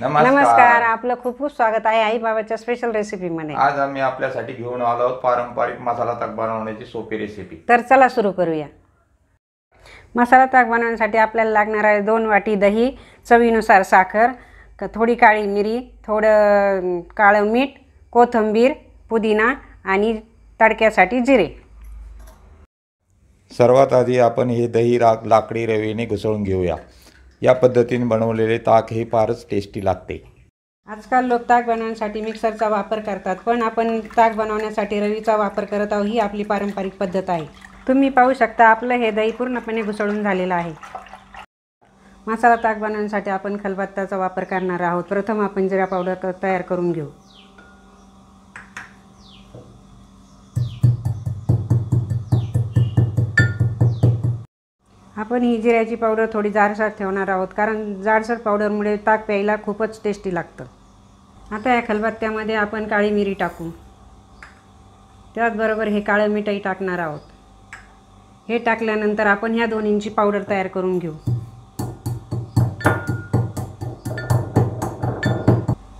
नमस्कार, आपलं खूप खूप स्वागत आहे आई बाबाच्या स्पेशल रेसिपी मध्ये। आज आम्ही आपल्यासाठी घेऊन आलो आहोत पारंपरिक मसाला ताक बनवण्याची सोपी रेसिपी। तर चला सुरू करूया। मसाला ताक बनवण्यासाठी आपल्याला लागणार आहे 2 वाटी दही, चवीनुसार साखर, थोडी काळी मिरी, थोडं काळं मीठ, कोथिंबीर, पुदिना आणि तडक्यासाठी जिरे। सर्वात आधी आपण हे दही लाकडी रवीने घुसळून घेऊया। या पद्धतीने बनवलेले ताक हे फारच टेस्टी लागते। आजकाल लोक ताक बनवण्यासाठी मिक्सरचा वापर करतात, पण आपण ताक बनवण्यासाठी रवीचा वापर करत आहोत। ही आपली पारंपरिक पद्धत आहे। तुम्ही पाहू शकता आपलं हे दही पूर्णपणे घुसळून झालेलं आहे। मसाला ताक बनवण्यासाठी आपण खलबत्त्याचा वापर करणार आहोत। प्रथम आपण जिरा पावडर तयार करून घेऊ। आपण ही जिऱ्याची पावडर थोडी जाडसर ठेवणार आहोत, कारण जाडसर पावडरमुळे ताक प्यायला खूपच टेस्टी लागतं। आता या खलबत्त्यामध्ये आपण काळी मिरी टाकू, त्याचबरोबर हे काळं मीठही टाकणार आहोत। हे टाकल्यानंतर आपण ह्या दोन्हींची पावडर तयार करून घेऊ।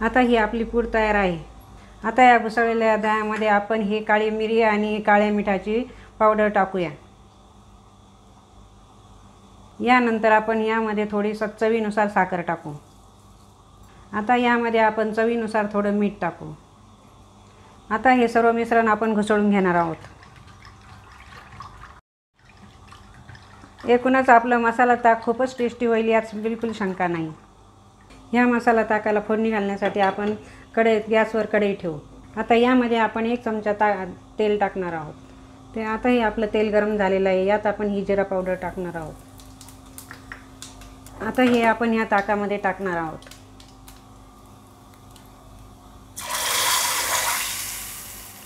आता ही आपली पूड तयार आहे। आता या घुसळलेल्या दह्यामध्ये आपण ही काळी मिरी आणि काळ्या मिठाची पावडर टाकूया। यानंतर आपण यामध्ये थोडी चवीनुसार साखर टाकू। आता यामध्ये आपण चवीनुसार थोडं मीठ टाकू। आता हे सर्व मिश्रण आपण घुसळून घेणार आहोत। एकूणच आपलं मसाला ताक खूपच टेस्टी होईल, यात बिलकुल शंका नाही। या मसाला ताकाला फोडणी घालण्यासाठी आपण गॅसवर कढई ठेवू। आता यामध्ये आपण 1 चमचा तेल टाकणार आहोत। आता हे आपलं तेल गरम झालेलं आहे। यात आपण ही जिरा पावडर टाकणार आहोत। आता हे आपण ह्या ताकामध्ये टाकणार आहोत।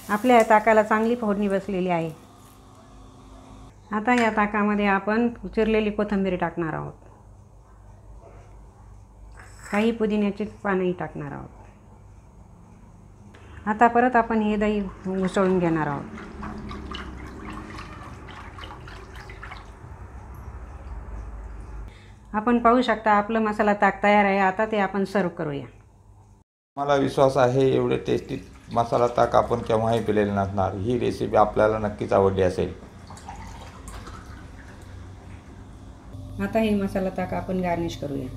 आपल्या ताकाला चांगली फोडणी बसलेली आहे। आता या ताकामध्ये आपण चिरलेली कोथिंबीर टाकणार आहोत। काही पुदिन्याची पानंही टाकणार आहोत। आता परत आपण हे दही घुसळून घेणार आहोत। आपण पाहू शकता आपलं मसाला ताक तयार आहे। आता ते आपण सर्व करूया। मला विश्वास आहे एवढे टेस्टी मसाला ताक आपण केव्हाही पिलेलं नसणार। ही रेसिपी आपल्याला नक्कीच आवडली असेल। आता हे मसाला ताक आपण गार्निश करूया।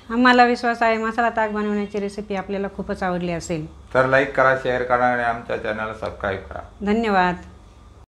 आम्हाला विश्वास आहे मसाला ताक बनवण्याची रेसिपी आपल्याला खूपच आवडली असेल। तर लाईक करा, शेअर करा आणि आमच्या चॅनलला सबस्क्राईब करा। धन्यवाद।